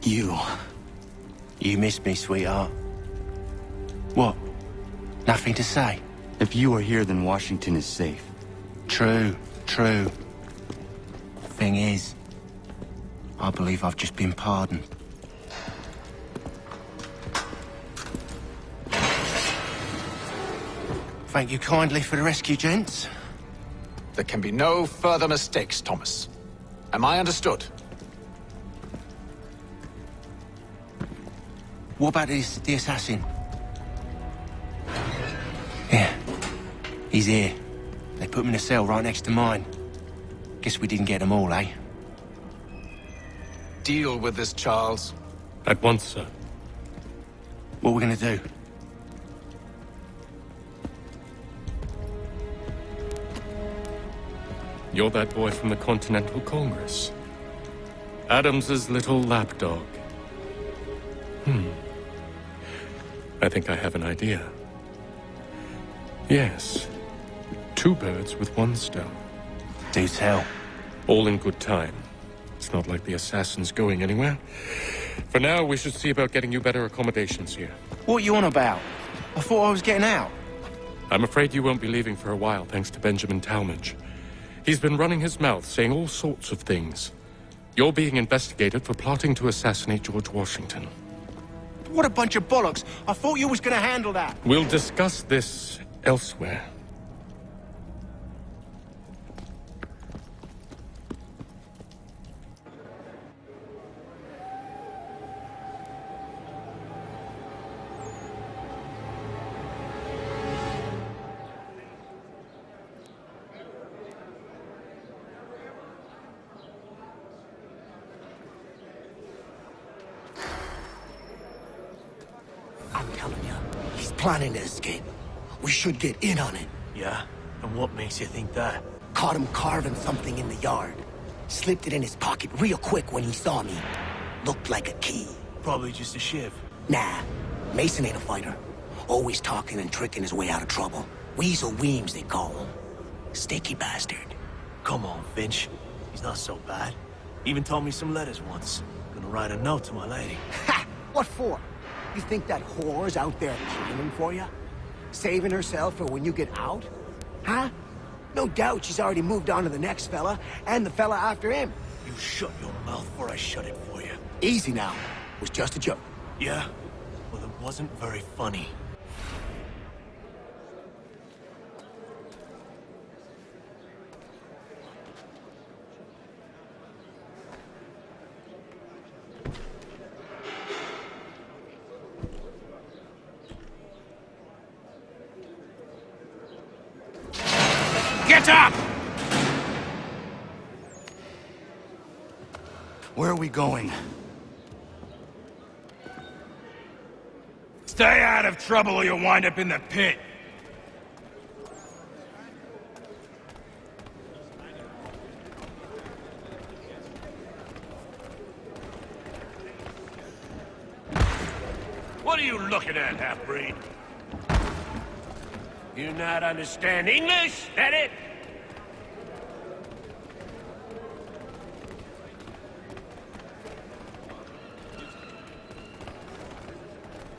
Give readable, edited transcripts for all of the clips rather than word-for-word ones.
You. You missed me, sweetheart. What? Nothing to say? If you are here, then Washington is safe. True, true. Thing is, I believe I've just been pardoned. Thank you kindly for the rescue, gents. There can be no further mistakes, Thomas. Am I understood? What about the assassin? Yeah. He's here. They put him in a cell right next to mine. Guess we didn't get them all, eh? Deal with this, Charles. At once, sir. What are we gonna do? You're that boy from the Continental Congress. Adams's little lapdog. I think I have an idea. Yes. 2 birds with 1 stone. Do tell. All in good time. It's not like the assassin's going anywhere. For now, we should see about getting you better accommodations here. What are you on about? I thought I was getting out. I'm afraid you won't be leaving for a while, thanks to Benjamin Talmadge. He's been running his mouth, saying all sorts of things. You're being investigated for plotting to assassinate George Washington. What a bunch of bollocks. I thought you was gonna handle that. We'll discuss this elsewhere. I'm telling you, he's planning to escape. We should get in on it. Yeah? And what makes you think that? Caught him carving something in the yard. Slipped it in his pocket real quick when he saw me. Looked like a key. Probably just a shiv. Nah, Mason ain't a fighter. Always talking and tricking his way out of trouble. Weasel Weems, they call him. Sneaky bastard. Come on, Finch. He's not so bad. Even told me some letters once. Gonna write a note to my lady. Ha! What for? You think that whore's out there pining for you? Saving herself for when you get out? Huh? No doubt she's already moved on to the next fella, and the fella after him. You shut your mouth or I shut it for you. Easy now. It was just a joke. Yeah? Well, it wasn't very funny. Get up! Where are we going? Stay out of trouble or you'll wind up in the pit. What are you looking at, half-breed? You not understand English, that it?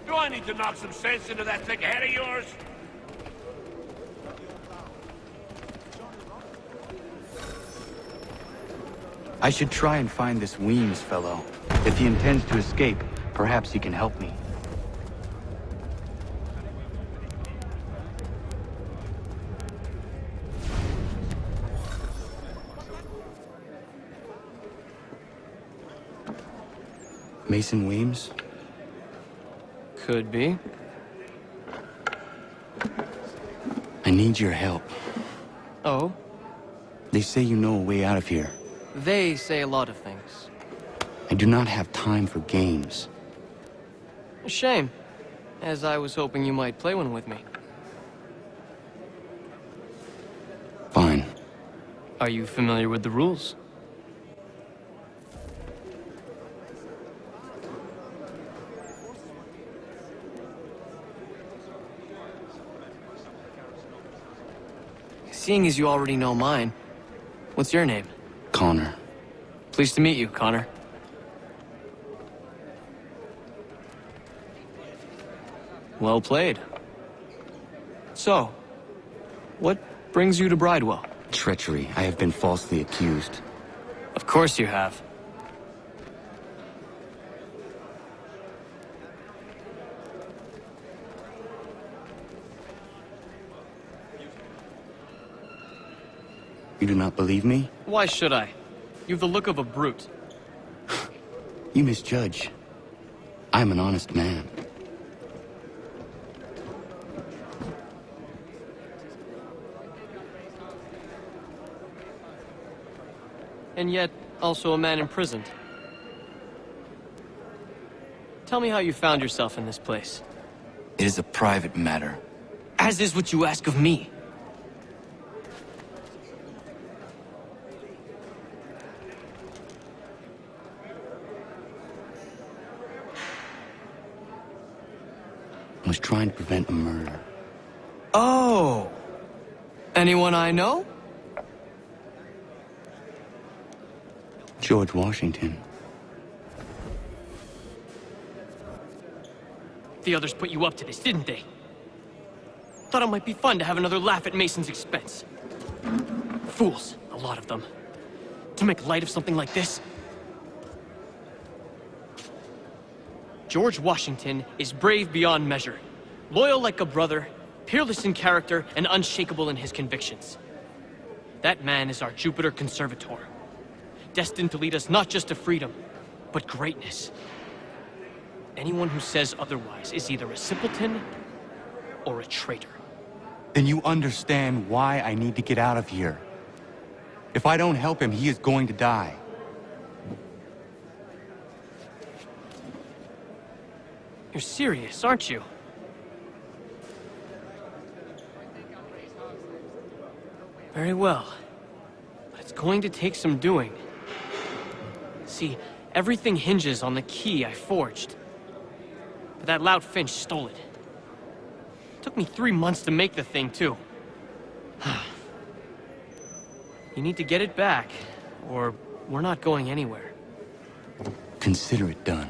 Do I need to knock some sense into that thick head of yours? I should try and find this Weems fellow. If he intends to escape, perhaps he can help me. Mason Weems? Could be. I need your help. Oh? They say you know a way out of here. They say a lot of things. I do not have time for games. A shame, as I was hoping you might play one with me. Fine. Are you familiar with the rules? Seeing as you already know mine, what's your name? Connor. Pleased to meet you, Connor. Well played. So, what brings you to Bridewell? Treachery. I have been falsely accused. Of course you have. You do not believe me? Why should I? You've the look of a brute. You misjudge. I'm an honest man. And yet, also a man imprisoned. Tell me how you found yourself in this place. It is a private matter. As is what you ask of me. I was trying to prevent a murder. Oh! Anyone I know? George Washington. The others put you up to this, didn't they? Thought it might be fun to have another laugh at Mason's expense. Fools, a lot of them. To make light of something like this. George Washington is brave beyond measure, loyal like a brother, peerless in character, and unshakable in his convictions. That man is our Jupiter Conservator, destined to lead us not just to freedom, but greatness. Anyone who says otherwise is either a simpleton or a traitor. Then you understand why I need to get out of here. If I don't help him, he is going to die. You're serious, aren't you? Very well. But it's going to take some doing. See, everything hinges on the key I forged. But that lout Finch stole it. Took me 3 months to make the thing, too. You need to get it back, or we're not going anywhere. Consider it done.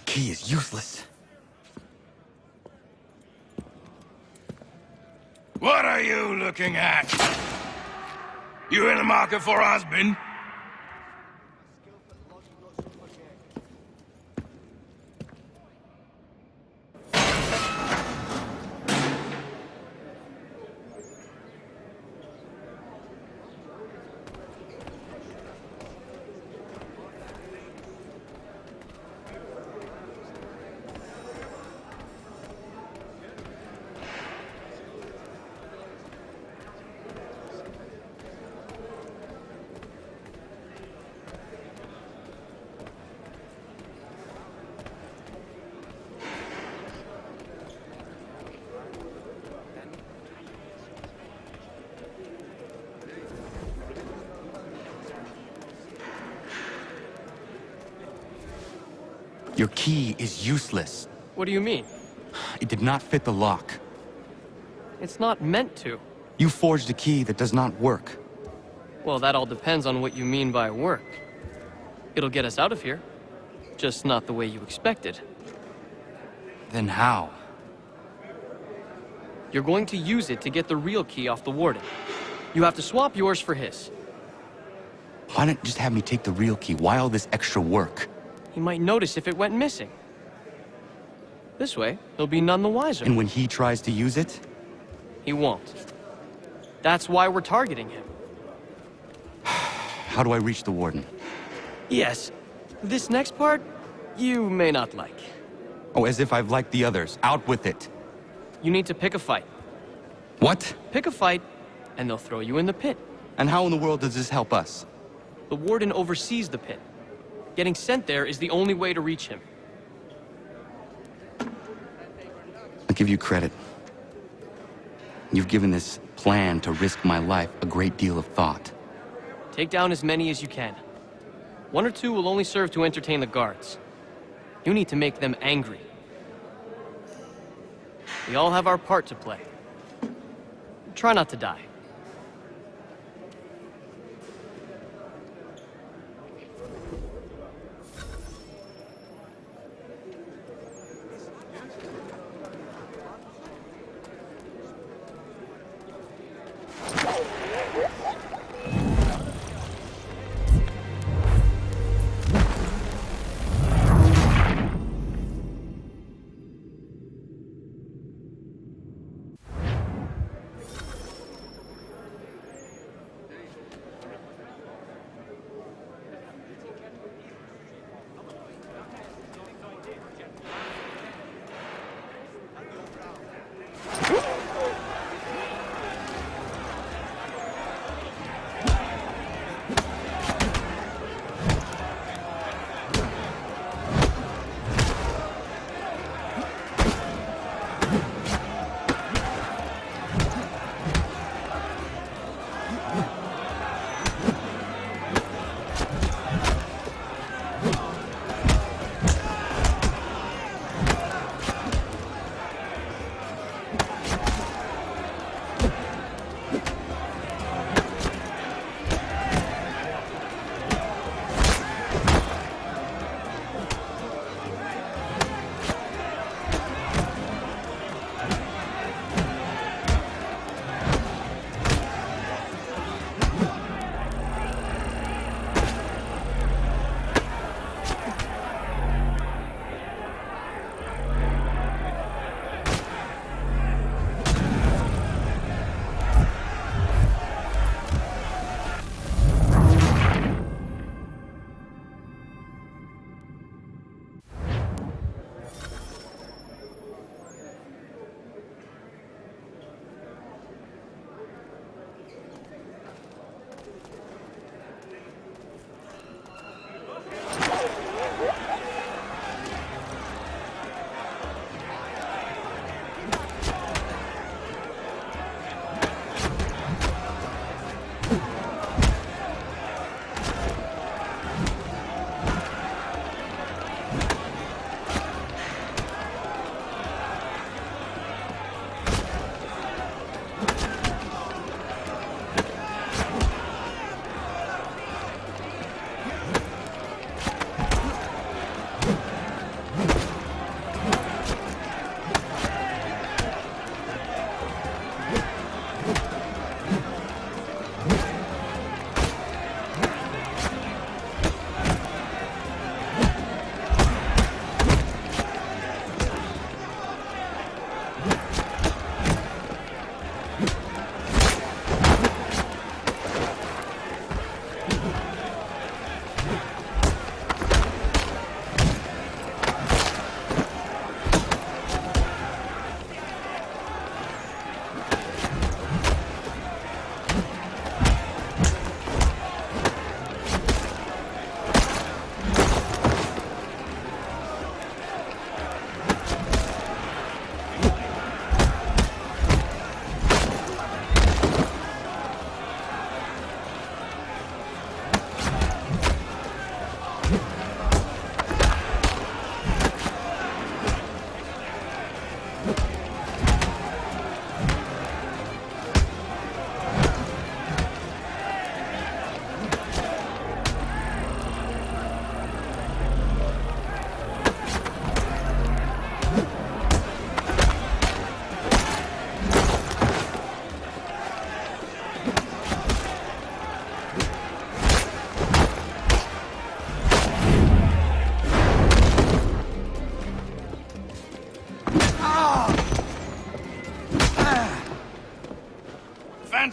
He is useless. What are you looking at? You in the market for a husband? Your key is useless. What do you mean? It did not fit the lock. It's not meant to. You forged a key that does not work. Well, that all depends on what you mean by work. It'll get us out of here. Just not the way you expected. Then how? You're going to use it to get the real key off the warden. You have to swap yours for his. Why not just have me take the real key? Why all this extra work? He might notice if it went missing. This way, he'll be none the wiser. And when he tries to use it? He won't. That's why we're targeting him. How do I reach the warden? Yes, this next part, you may not like. Oh, as if I've liked the others. Out with it. You need to pick a fight. What? Pick a fight, and they'll throw you in the pit. And how in the world does this help us? The warden oversees the pit. Getting sent there is the only way to reach him. I'll give you credit. You've given this plan to risk my life a great deal of thought. Take down as many as you can. 1 or 2 will only serve to entertain the guards. You need to make them angry. We all have our part to play. Try not to die.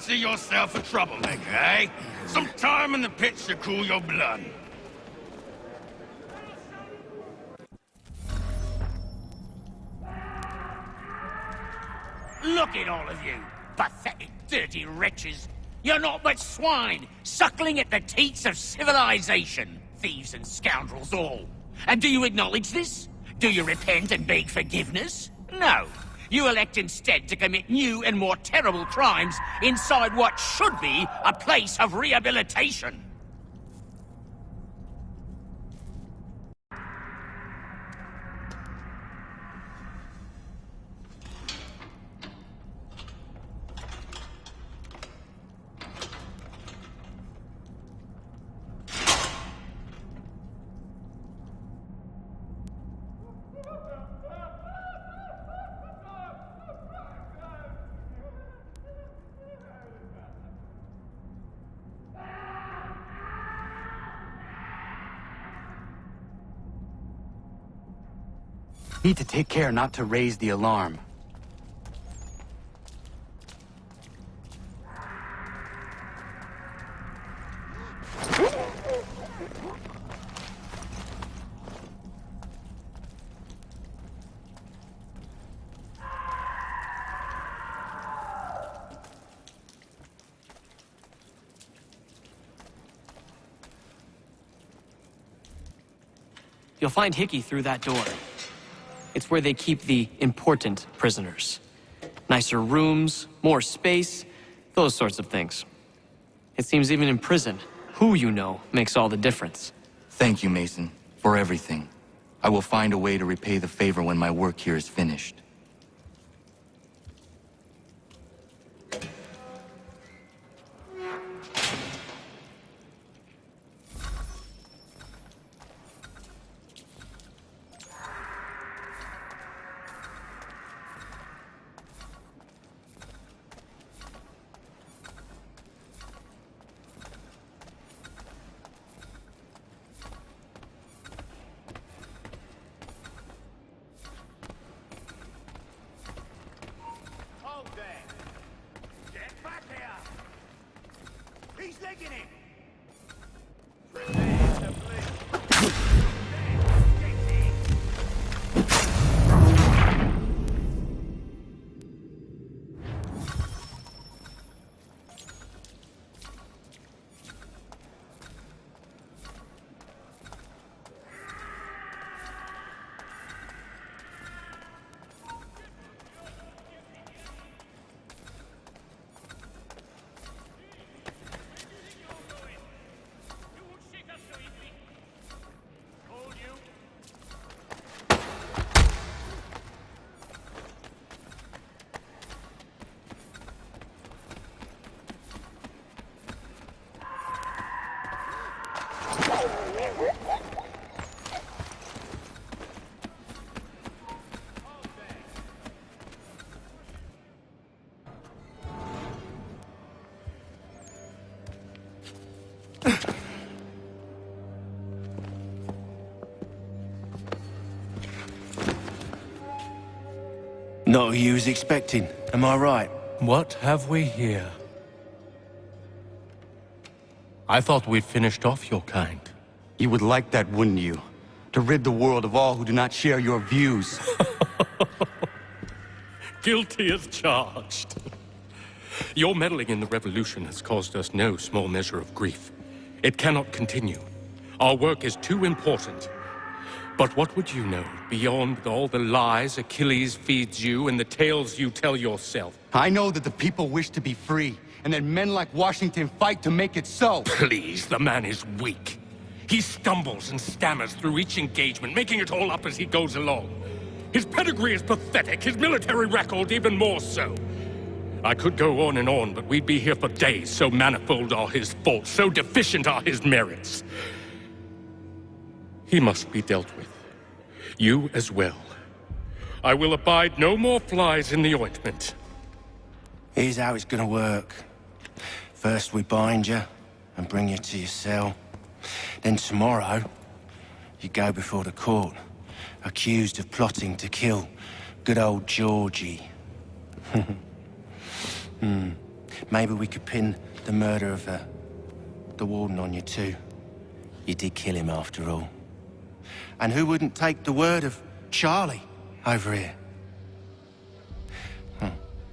fancy yourself a troublemaker, eh? Some time in the pits to cool your blood. Look at all of you, pathetic, dirty wretches. You're not but swine, suckling at the teats of civilization. Thieves and scoundrels all. And do you acknowledge this? Do you repent and beg forgiveness? No. You elect instead to commit new and more terrible crimes inside what should be a place of rehabilitation. Need to take care not to raise the alarm. You'll find Hickey through that door. It's where they keep the important prisoners. Nicer rooms, more space, those sorts of things. It seems even in prison, who you know makes all the difference. Thank you, Mason, for everything. I will find a way to repay the favor when my work here is finished. Not who you was expecting, am I right? What have we here? I thought we'd finished off your kind. You would like that, wouldn't you? To rid the world of all who do not share your views. Guilty as charged. Your meddling in the revolution has caused us no small measure of grief. It cannot continue. Our work is too important. But what would you know beyond all the lies Achilles feeds you and the tales you tell yourself? I know that the people wish to be free, and that men like Washington fight to make it so. Please, the man is weak. He stumbles and stammers through each engagement, making it all up as he goes along. His pedigree is pathetic, his military record even more so. I could go on, but we'd be here for days, so manifold are his faults, so deficient are his merits. He must be dealt with. You as well. I will abide no more flies in the ointment. Here's how it's gonna work. First we bind you and bring you to your cell. Then tomorrow, you go before the court, accused of plotting to kill good old Georgie. Maybe we could pin the murder of the warden on you too. You did kill him after all. And who wouldn't take the word of Charlie over here?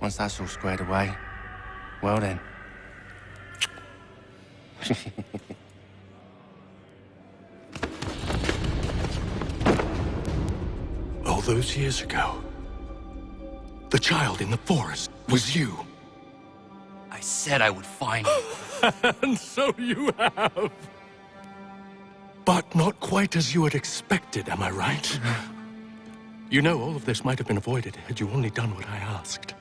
Once that's all squared away, well then. All those years ago, the child in the forest was you. I said I would find you. And so you have. But not quite as you had expected, am I right? You know, all of this might have been avoided had you only done what I asked.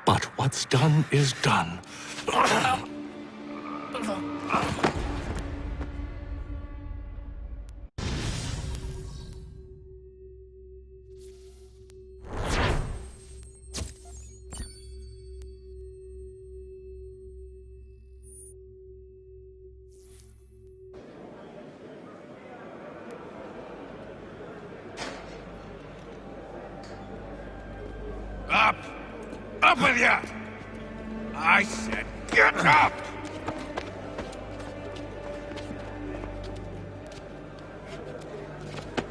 But what's done is done. Up! Up with ya! I said get up!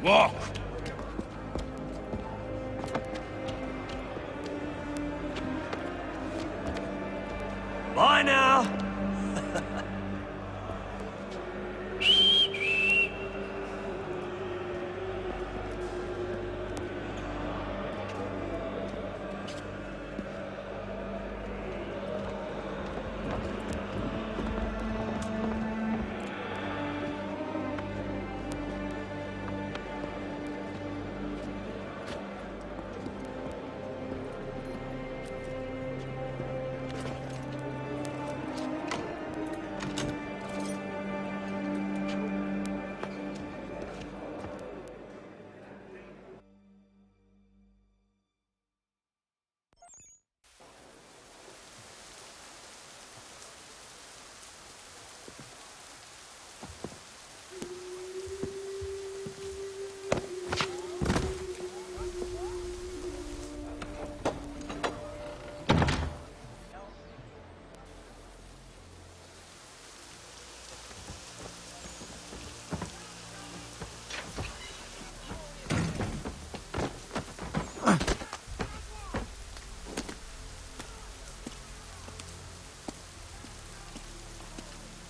Walk! Bye now.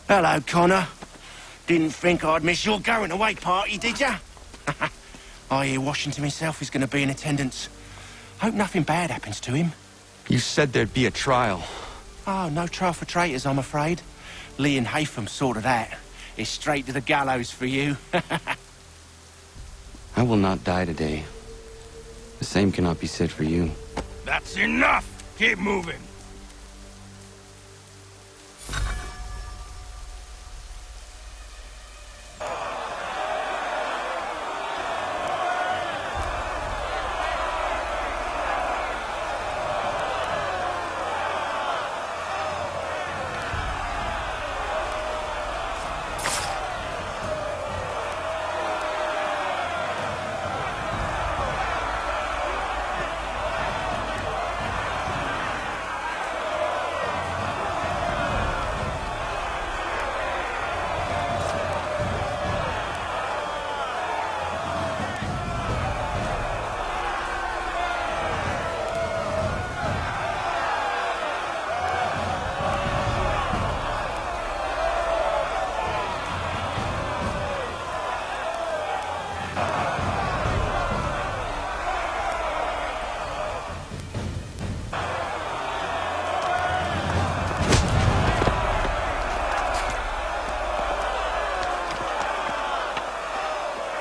Hello, Connor. Didn't think I'd miss your going away party, did ya? I hear Washington himself is going to be in attendance. Hope nothing bad happens to him. You said there'd be a trial. Oh, no trial for traitors, I'm afraid. Lee and Haytham sorted that. It's straight to the gallows for you. I will not die today. The same cannot be said for you. That's enough! Keep moving!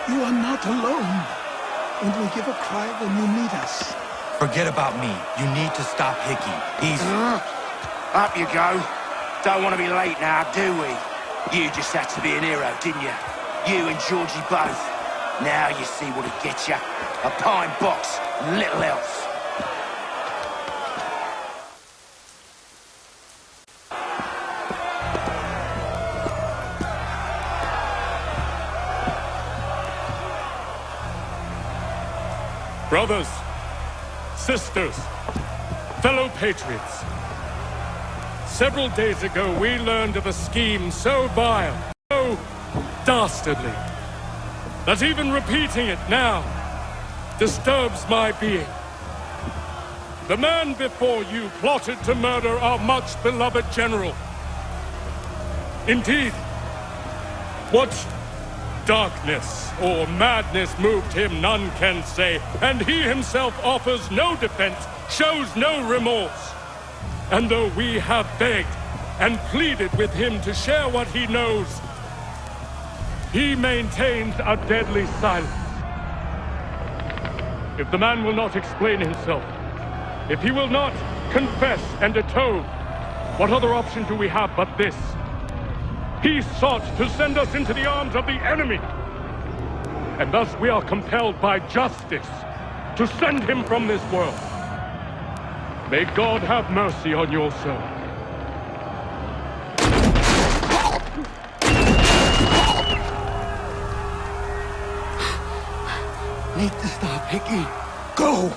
You are not alone. And we give a cry when you need us. Forget about me. You need to stop Hickey. He's... Up you go. Don't want to be late now, do we? You just had to be an hero, didn't you? You and Georgie both. Now you see what it gets you. A pine box, little else. Brothers, sisters, Fellow patriots, several days ago we learned of a scheme so vile, so dastardly, that even repeating it now disturbs my being. The man before you plotted to murder our much-beloved general. Indeed, what darkness or madness moved him, none can say, and he himself offers no defense, shows no remorse. And though we have begged and pleaded with him to share what he knows, he maintains a deadly silence. If the man will not explain himself, if he will not confess and atone, what other option do we have but this? He sought to send us into the arms of the enemy. And thus we are compelled by justice to send him from this world. May God have mercy on your soul. Need to stop, Hickey. Go!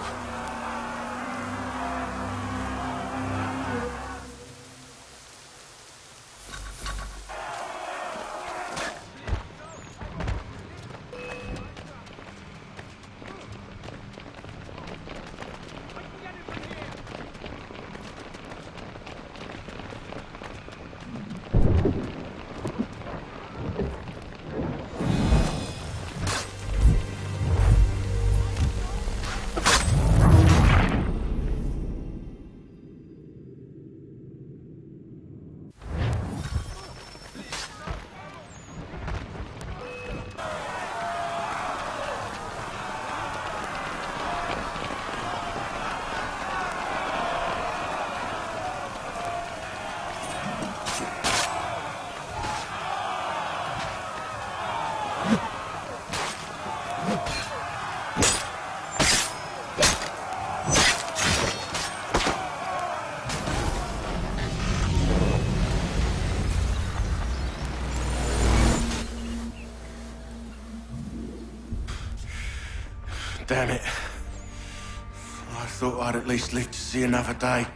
Damn it. I thought I'd at least live to see another day.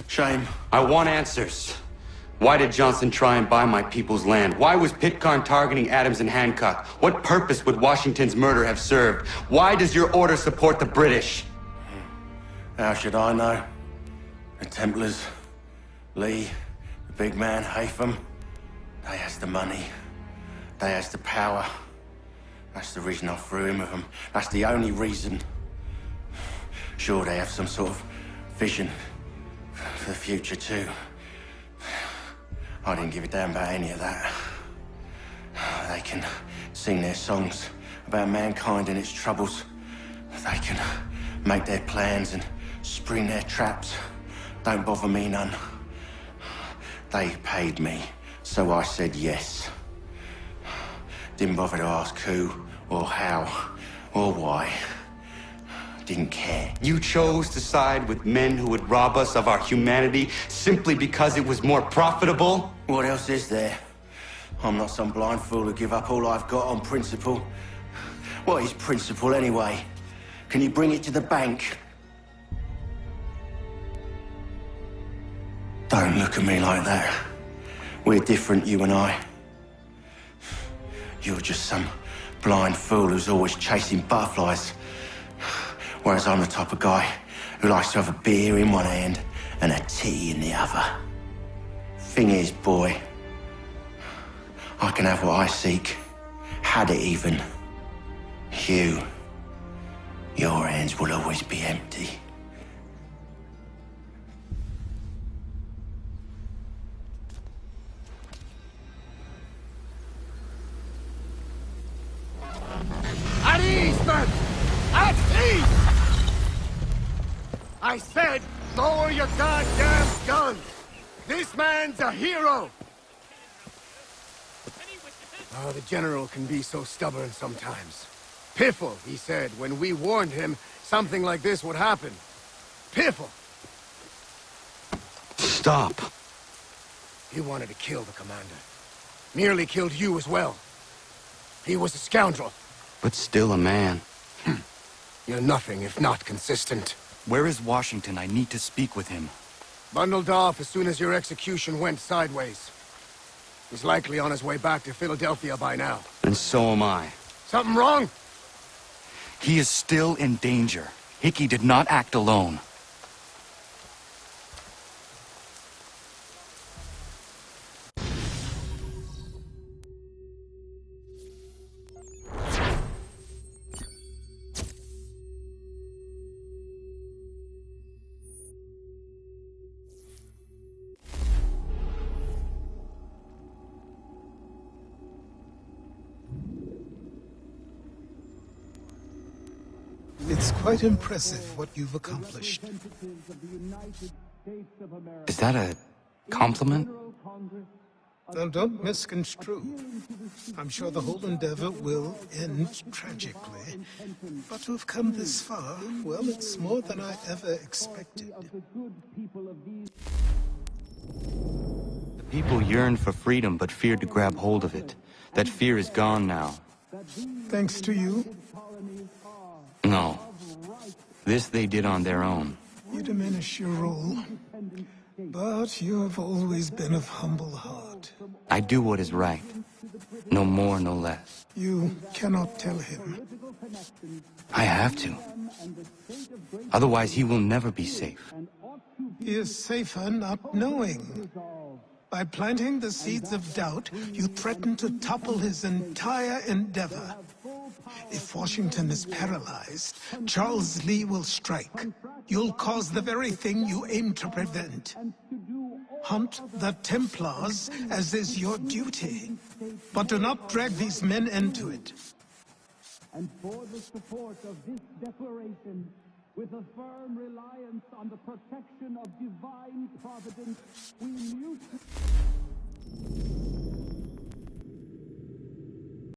Shame. I want answers. Why did Johnson try and buy my people's land? Why was Pitcairn targeting Adams and Hancock? What purpose would Washington's murder have served? Why does your order support the British? How should I know? The Templars, Lee, the big man, Haytham, they has the money. They has the power. That's the reason I threw in with them. That's the only reason. Sure, they have some sort of vision for the future, too. I didn't give a damn about any of that. They can sing their songs about mankind and its troubles. They can make their plans and spring their traps. Don't bother me none. They paid me, so I said yes. Didn't bother to ask who, or how, or why. Didn't care. You chose to side with men who would rob us of our humanity simply because it was more profitable? What else is there? I'm not some blind fool who give up all I've got on principle. What is principle anyway? Can you bring it to the bank? Don't look at me like that. We're different, you and I. You're just some blind fool who's always chasing butterflies. Whereas I'm the type of guy who likes to have a beer in one hand and a tea in the other. Thing is, boy, I can have what I seek. Had it even. Your hands will always be empty. At ease, men! At ease! I said, lower your goddamn guns! This man's a hero! Oh, the General can be so stubborn sometimes. Piffle, he said, when we warned him something like this would happen. Piffle! Stop. He wanted to kill the commander. Nearly killed you as well. He was a scoundrel. But still a man. You're nothing if not consistent. Where is Washington? I need to speak with him. Bundled off as soon as your execution went sideways. He's likely on his way back to Philadelphia by now. And so am I. Something wrong? He is still in danger. Hickey did not act alone. It's quite impressive what you've accomplished. Is that a compliment? Now, don't misconstrue. I'm sure the whole endeavor will end tragically. But to have come this far, well, it's more than I ever expected. The people yearned for freedom but feared to grab hold of it. That fear is gone now. Thanks to you, No. This they did on their own. you diminish your role. But you have always been of humble heart. I do what is right. No more, no less. You cannot tell him. I have to. Otherwise, he will never be safe. He is safer not knowing. By planting the seeds of doubt, you threaten to topple his entire endeavor. If Washington is paralyzed, Charles Lee will strike. You'll cause the very thing you aim to prevent. Hunt the Templars, as is your duty. But do not drag these men into it. And for the support of this declaration, with a firm reliance on the protection of divine providence, we mute...